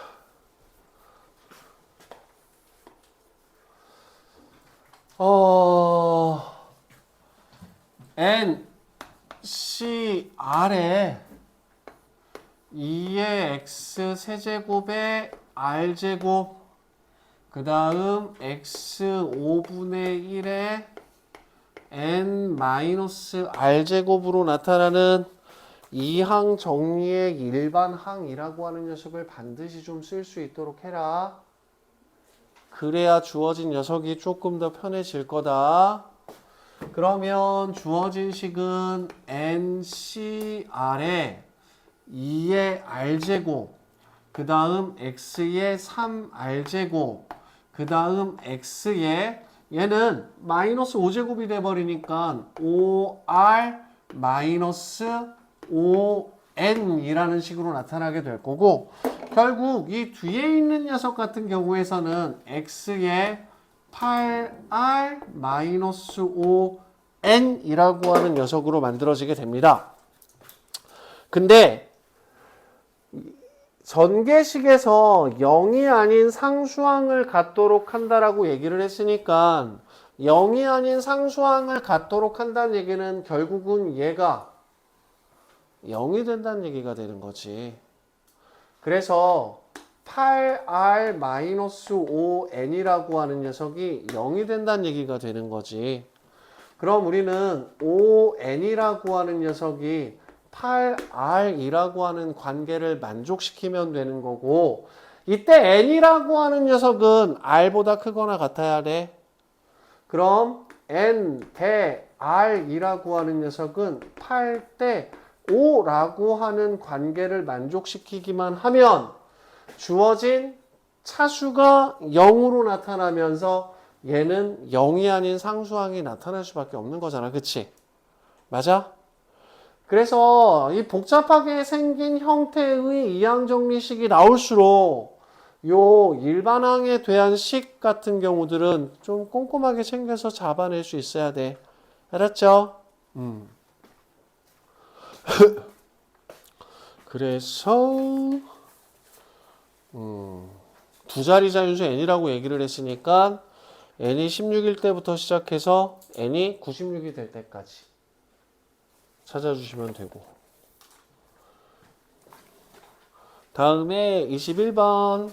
N, C, R에 2의 X 세제곱에 R제곱, 그 다음 X 5분의 1에 N-R제곱으로 나타나는 이항 정리의 일반항이라고 하는 녀석을 반드시 좀 쓸 수 있도록 해라. 그래야 주어진 녀석이 조금 더 편해질 거다. 그러면 주어진 식은 NCR에 2의 R제곱, 그 다음 X의 3R제곱, 그 다음 X의, 얘는 마이너스 5제곱이 돼버리니까 5R 마이너스 5N이라는 식으로 나타나게 될 거고, 결국 이 뒤에 있는 녀석 같은 경우에서는 X의 8R 마이너스 5N이라고 하는 녀석으로 만들어지게 됩니다. 근데 전개식에서 0이 아닌 상수항을 갖도록 한다라고 얘기를 했으니까 0이 아닌 상수항을 갖도록 한다는 얘기는 결국은 얘가 0이 된다는 얘기가 되는 거지. 그래서 8R-5N이라고 하는 녀석이 0이 된다는 얘기가 되는 거지. 그럼 우리는 5N이라고 하는 녀석이 8R이라고 하는 관계를 만족시키면 되는 거고, 이때 N이라고 하는 녀석은 R보다 크거나 같아야 돼. 그럼 N 대 R이라고 하는 녀석은 8대 5라고 하는 관계를 만족시키기만 하면 주어진 차수가 0으로 나타나면서 얘는 0이 아닌 상수항이 나타날 수밖에 없는 거잖아. 그치? 맞아? 그래서 이 복잡하게 생긴 형태의 이항정리식이 나올수록 요 일반항에 대한 식 같은 경우들은 좀 꼼꼼하게 챙겨서 잡아낼 수 있어야 돼. 알았죠? 그래서 두 자리 자연수 n이라고 얘기를 했으니까 n이 16일 때부터 시작해서 n이 96이 될 때까지 찾아주시면 되고, 다음에 21번.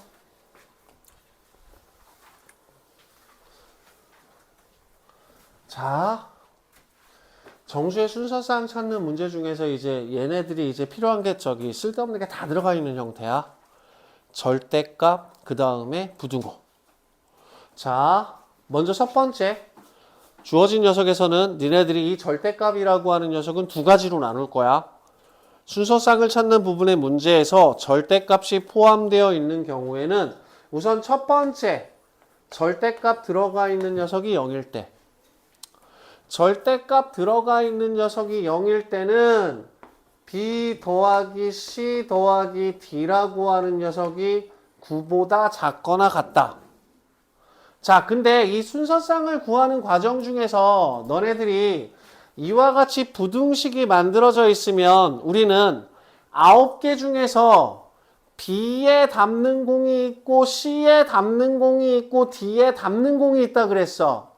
자, 정수의 순서상 찾는 문제 중에서 이제 얘네들이 이제 필요한 게 저기 쓸데없는 게 다 들어가 있는 형태야. 절대값, 그 다음에 부등호. 자, 먼저 첫 번째. 주어진 녀석에서는 니네들이 이 절대값이라고 하는 녀석은 두 가지로 나눌 거야. 순서상을 찾는 부분의 문제에서 절대값이 포함되어 있는 경우에는 우선 첫 번째, 절대값 들어가 있는 녀석이 0일 때. 절대값 들어가 있는 녀석이 0일 때는 B 더하기 C 더하기 D라고 하는 녀석이 9보다 작거나 같다. 자, 근데 이 순서상을 구하는 과정 중에서 너네들이 이와 같이 부등식이 만들어져 있으면 우리는 9개 중에서 B에 담는 공이 있고 C에 담는 공이 있고 D에 담는 공이 있다 그랬어.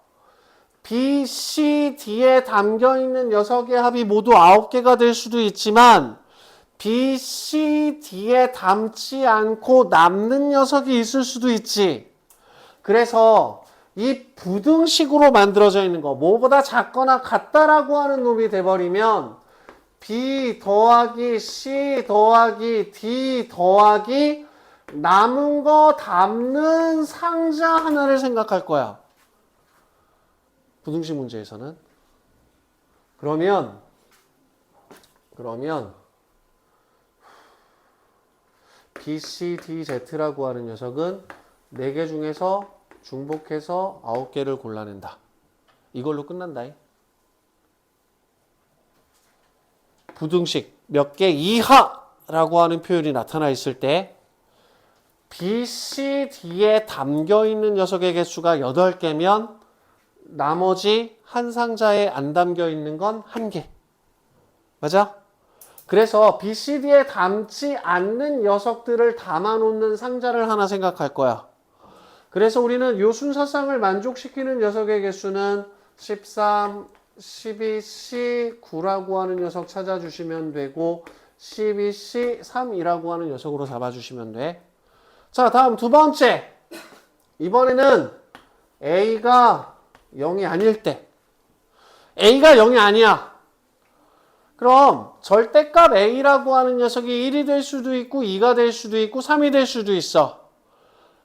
B, C, D에 담겨있는 녀석의 합이 모두 9개가 될 수도 있지만 B, C, D에 담지 않고 남는 녀석이 있을 수도 있지. 그래서 이 부등식으로 만들어져 있는 거, 뭐보다 작거나 같다라고 하는 놈이 돼버리면 B 더하기 C 더하기 D 더하기 남은 거 담는 상자 하나를 생각할 거야. 부등식 문제에서는. 그러면 B, C, D, Z라고 하는 녀석은 4개 중에서 중복해서 9개를 골라낸다. 이걸로 끝난다. 부등식 몇 개 이하라고 하는 표현이 나타나 있을 때 B, C, D에 담겨있는 녀석의 개수가 8개면 나머지 한 상자에 안 담겨있는 건 1개. 맞아? 그래서 B, C, D에 담지 않는 녀석들을 담아놓는 상자를 하나 생각할 거야. 그래서 우리는 이 순서상을 만족시키는 녀석의 개수는 13, 12C, 9라고 하는 녀석 찾아주시면 되고 12C, 3이라고 하는 녀석으로 잡아주시면 돼. 자, 다음 두 번째. 이번에는 A가 0이 아닐 때. A가 0이 아니야. 그럼 절대값 A라고 하는 녀석이 1이 될 수도 있고 2가 될 수도 있고 3이 될 수도 있어.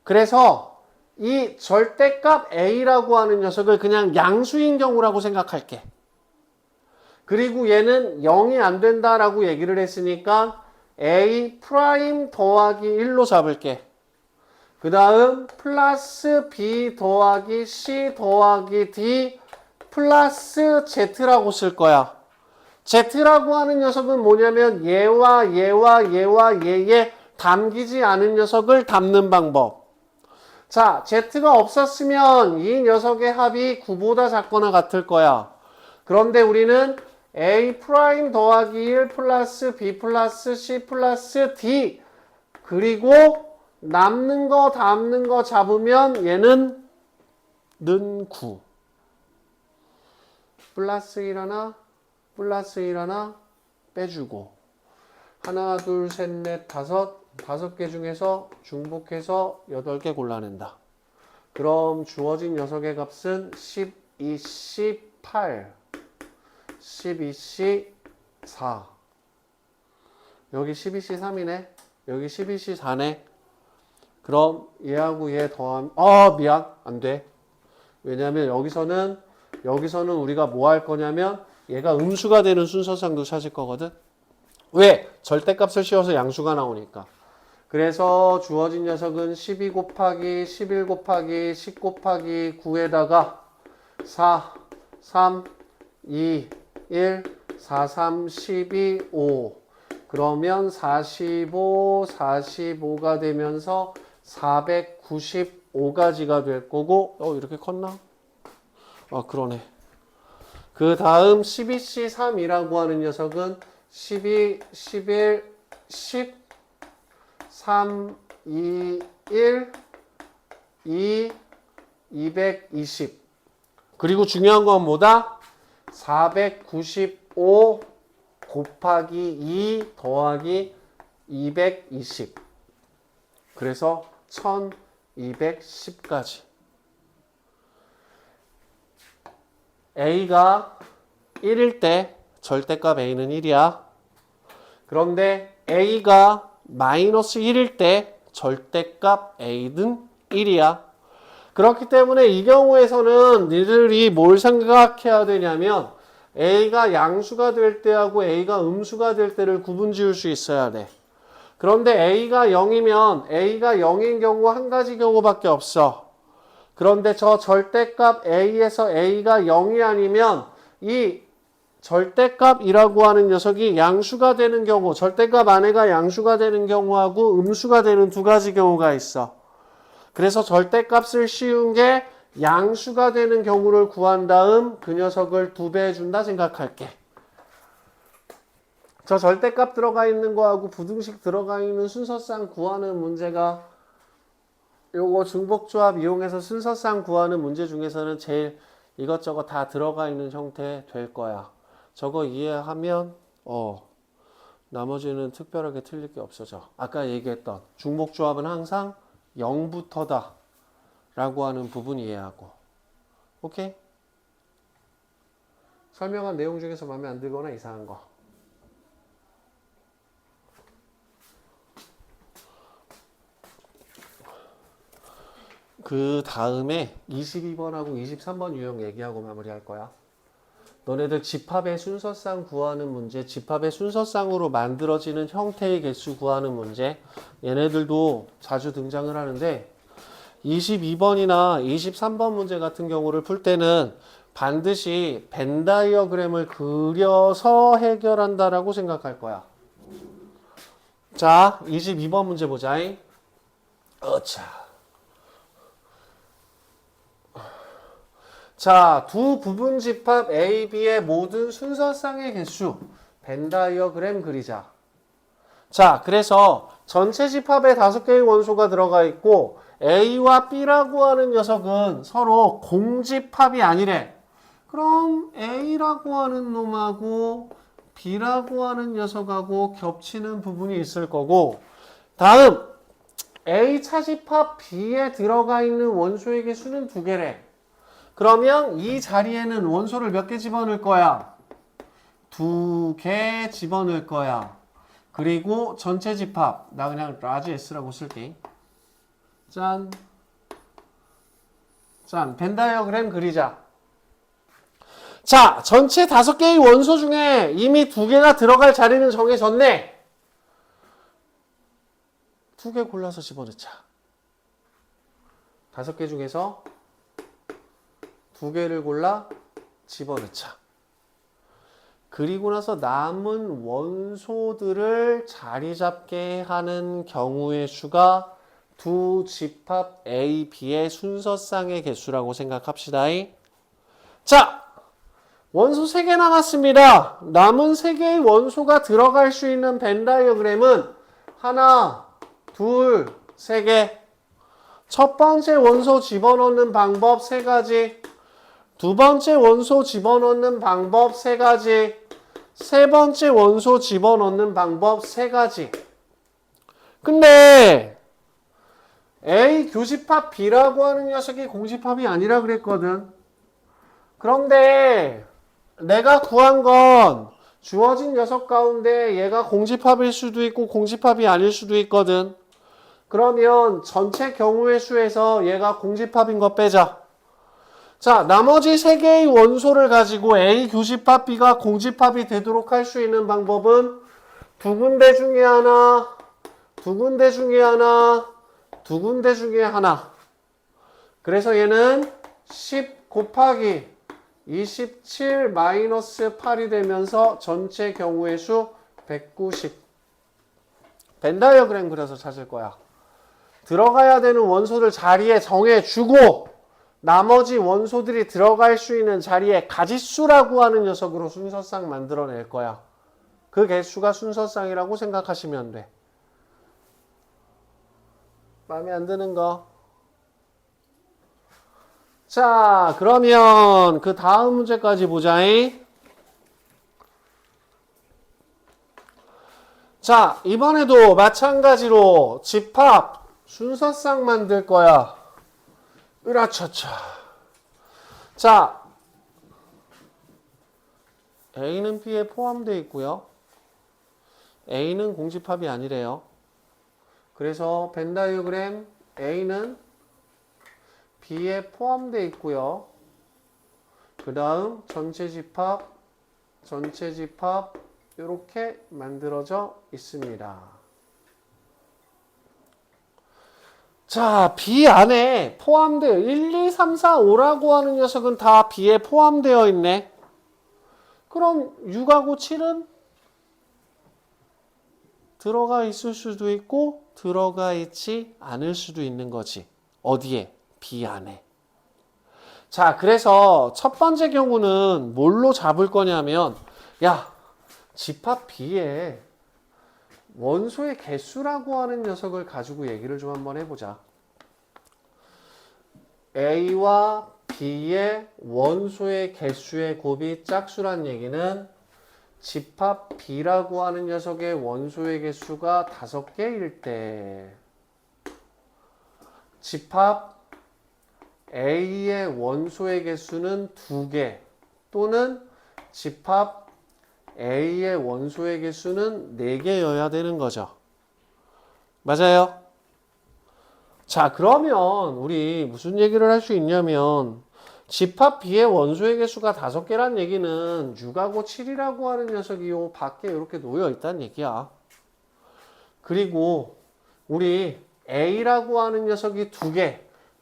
그래서 이 절대값 A라고 하는 녀석을 그냥 양수인 경우라고 생각할게. 그리고 얘는 0이 안 된다라고 얘기를 했으니까 A 프라임 더하기 1로 잡을게. 그 다음 플러스 B 더하기 C 더하기 D 플러스 Z라고 쓸 거야. Z라고 하는 녀석은 뭐냐면 얘와 얘에 담기지 않은 녀석을 담는 방법. 자, Z가 없었으면 이 녀석의 합이 9보다 작거나 같을 거야. 그런데 우리는 A 프라임 더하기 1 플러스 B 플러스 C 플러스 D 그리고 남는 거 담는 거 잡으면 얘는 는 9 플러스 1 하나 플러스 1 하나 빼주고 하나 둘 셋 넷 다섯 개 중에서 중복해서 8개 골라낸다. 그럼 주어진 녀석의 값은 12C 8 12C 4 여기 12C 3이네 여기 12C 4네. 그럼 얘하고 얘 더하면 미안 안돼. 왜냐면 여기서는 우리가 뭐 할 거냐면 얘가 음수가 되는 순서상도 찾을 거거든. 왜? 절대값을 씌워서 양수가 나오니까. 그래서 주어진 녀석은 12 곱하기 11 곱하기 10 곱하기 9에다가 4 3 2 1 4 3 12 5 그러면 45가 되면서 495가지가 될 거고 이렇게 컸나? 그러네. 그 다음 12C3이라고 하는 녀석은 12, 11, 10, 3, 1, 2, 220. 그리고 중요한 건 뭐다? 495 곱하기 2 더하기 220. 그래서 1210까지. A가 1일 때 절대값 A는 1이야. 그런데 A가 마이너스 1일 때 절대값 A는 1이야. 그렇기 때문에 이 경우에서는 니들이 뭘 생각해야 되냐면 A가 양수가 될 때하고 A가 음수가 될 때를 구분 지을 수 있어야 돼. 그런데 A가 0이면 A가 0인 경우 한 가지 경우밖에 없어. 그런데 저 절대값 A에서 A가 0이 아니면 이 절대값이라고 하는 녀석이 양수가 되는 경우, 절대값 안에가 양수가 되는 경우하고 음수가 되는 두 가지 경우가 있어. 그래서 절대값을 씌운 게 양수가 되는 경우를 구한 다음 그 녀석을 2배 해준다 생각할게. 저 절대값 들어가 있는 거하고 부등식 들어가 있는 순서상 구하는 문제가 요거 중복조합 이용해서 순서상 구하는 문제 중에서는 제일 이것저것 다 들어가 있는 형태 될 거야. 저거 이해하면 나머지는 특별하게 틀릴 게 없어져. 아까 얘기했던 중복조합은 항상 0부터다 라고 하는 부분 이해하고. 오케이? 설명한 내용 중에서 마음에 안 들거나 이상한 거. 그 다음에 22번하고 23번 유형 얘기하고 마무리할 거야. 너네들 집합의 순서상 구하는 문제, 집합의 순서상으로 만들어지는 형태의 개수 구하는 문제, 얘네들도 자주 등장을 하는데 22번이나 23번 문제 같은 경우를 풀 때는 반드시 벤 다이어그램을 그려서 해결한다라고 생각할 거야. 자, 22번 문제 보자. 자, 두 부분 집합 A, B의 모든 순서상의 개수 벤 다이어그램 그리자. 자, 그래서 전체 집합에 5개의 원소가 들어가 있고 A와 B라고 하는 녀석은 서로 공집합이 아니래. 그럼 A라고 하는 놈하고 B라고 하는 녀석하고 겹치는 부분이 있을 거고, 다음 A 차집합 B에 들어가 있는 원소의 개수는 2개래. 그러면 이 자리에는 원소를 몇 개 집어넣을 거야? 2개 집어넣을 거야. 그리고 전체 집합, 나 그냥 라지 S라고 쓸게. 짠. 짠. 벤 다이어그램 그리자. 자, 전체 5개의 원소 중에 이미 2개가 들어갈 자리는 정해졌네. 2개 골라서 집어넣자. 5개 중에서 2개를 골라 집어넣자. 그리고 나서 남은 원소들을 자리 잡게 하는 경우의 수가 두 집합 A, B의 순서상의 개수라고 생각합시다. 자, 원소 3개 남았습니다. 남은 3개의 원소가 들어갈 수 있는 벤 다이어그램은 하나, 둘, 3개. 첫 번째 원소 집어넣는 방법 3가지. 두 번째 원소 집어넣는 방법 3가지. 세 번째 원소 집어넣는 방법 3가지. 근데 A 교집합 B라고 하는 녀석이 공집합이 아니라 그랬거든. 그런데 내가 구한 건 주어진 녀석 가운데 얘가 공집합일 수도 있고 공집합이 아닐 수도 있거든. 그러면 전체 경우의 수에서 얘가 공집합인 거 빼자. 자, 나머지 3개의 원소를 가지고 A 교집합 B가 공집합이 되도록 할 수 있는 방법은 2군데 중에 하나, 2군데 중에 하나, 2군데 중에 하나. 그래서 얘는 10 곱하기 27 마이너스 8이 되면서 전체 경우의 수 190. 벤 다이어그램 그려서 찾을 거야. 들어가야 되는 원소들 자리에 정해주고 나머지 원소들이 들어갈 수 있는 자리에 가짓수라고 하는 녀석으로 순서상 만들어낼 거야. 그 개수가 순서상이라고 생각하시면 돼. 마음에 안 드는 거. 자, 그러면 그 다음 문제까지 보자잉. 자, 이번에도 마찬가지로 집합 순서상 만들 거야. 으라차차. 자, A는 B에 포함되어 있고요. A는 공집합이 아니래요. 그래서 벤 다이어그램 A는 B에 포함되어 있고요. 그 다음 전체 집합 이렇게 만들어져 있습니다. 자, B 안에 포함되어 1, 2, 3, 4, 5라고 하는 녀석은 다 B에 포함되어 있네. 그럼 6하고 7은 들어가 있을 수도 있고 들어가 있지 않을 수도 있는 거지. 어디에? B 안에. 자, 그래서 첫 번째 경우는 뭘로 잡을 거냐면, 야, 집합 B에 원소의 개수라고 하는 녀석을 가지고 얘기를 좀 한번 해보자. A와 B의 원소의 개수의 곱이 짝수란 얘기는 집합 B라고 하는 녀석의 원소의 개수가 5개일 때 집합 A의 원소의 개수는 2개 또는 집합 A의 원소의 개수는 4개여야 되는 거죠. 맞아요? 자, 그러면 우리 무슨 얘기를 할 수 있냐면 집합 B의 원소의 개수가 5개란 얘기는 6하고 7이라고 하는 녀석이 요 밖에 이렇게 놓여 있다는 얘기야. 그리고 우리 A라고 하는 녀석이 2개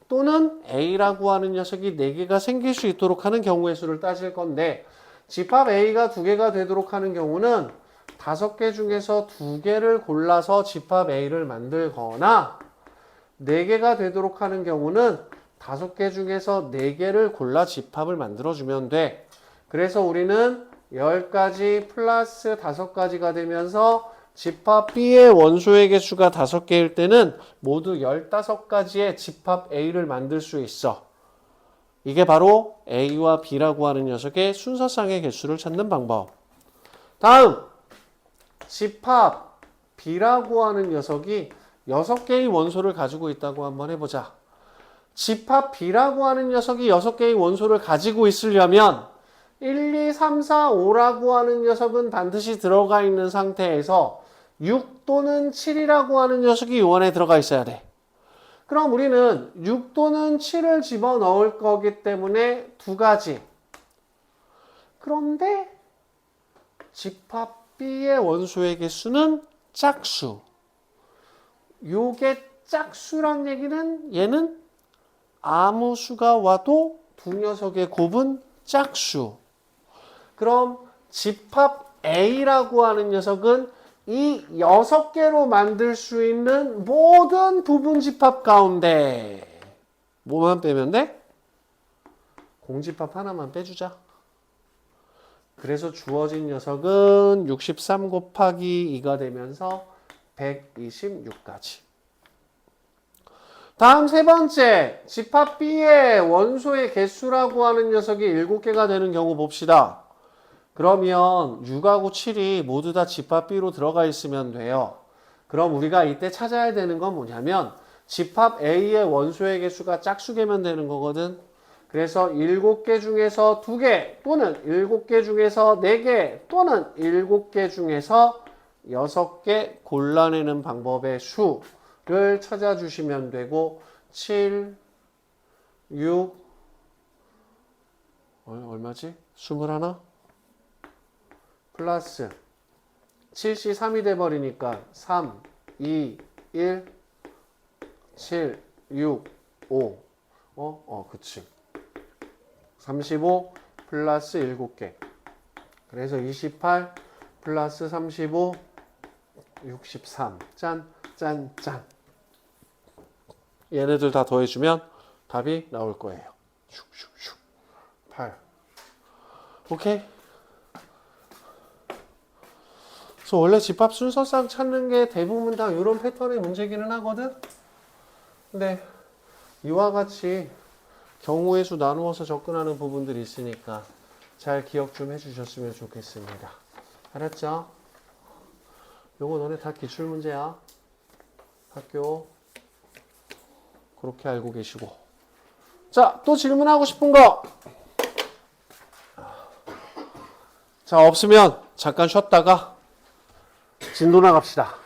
또는 A라고 하는 녀석이 4개가 생길 수 있도록 하는 경우의 수를 따질 건데 집합 A가 2개가 되도록 하는 경우는 5개 중에서 2개를 골라서 집합 A를 만들거나 4개가 되도록 하는 경우는 5개 중에서 4개를 골라 집합을 만들어주면 돼. 그래서 우리는 10가지 플러스 5가지가 되면서 집합 B의 원소의 개수가 5개일 때는 모두 15가지의 집합 A를 만들 수 있어. 이게 바로 A와 B라고 하는 녀석의 순서상의 개수를 찾는 방법. 다음, 집합 B라고 하는 녀석이 6개의 원소를 가지고 있다고 한번 해보자. 집합 B라고 하는 녀석이 6개의 원소를 가지고 있으려면 1, 2, 3, 4, 5라고 하는 녀석은 반드시 들어가 있는 상태에서 6 또는 7이라고 하는 녀석이 요 안에 들어가 있어야 돼. 그럼 우리는 6 또는 7을 집어넣을 거기 때문에 2가지. 그런데 집합 B의 원소의 개수는 짝수. 요게 짝수란 얘기는 얘는 아무 수가 와도 두 녀석의 곱은 짝수. 그럼 집합 A라고 하는 녀석은 이 6개로 만들 수 있는 모든 부분 집합 가운데 뭐만 빼면 돼? 공집합 하나만 빼주자. 그래서 주어진 녀석은 63 곱하기 2가 되면서 126까지. 다음 세 번째, 집합 B의 원소의 개수라고 하는 녀석이 7개가 되는 경우 봅시다. 그러면 6하고 7이 모두 다 집합 B로 들어가 있으면 돼요. 그럼 우리가 이때 찾아야 되는 건 뭐냐면 집합 A의 원소의 개수가 짝수개면 되는 거거든. 그래서 7개 중에서 2개 또는 7개 중에서 4개 또는 7개 중에서 6개 골라내는 방법의 수를 찾아주시면 되고 7, 6, 얼마지? 21? 플러스 7시 3이 돼버리니까 3, 2, 1, 7, 6, 5 그치 35 플러스 7개 그래서 28 플러스 35 63 짠 짠 짠 얘네들 다 더해주면 답이 나올 거예요. 8 오케이. 그래서 원래 집합 순서상 찾는 게 대부분 다 이런 패턴의 문제기는 하거든. 근데 이와 같이 경우의 수 나누어서 접근하는 부분들이 있으니까 잘 기억 좀 해주셨으면 좋겠습니다. 알았죠? 요거 너네 다 기출문제야. 학교 그렇게 알고 계시고. 자, 또 질문하고 싶은 거. 자, 없으면 잠깐 쉬었다가 진도 나갑시다.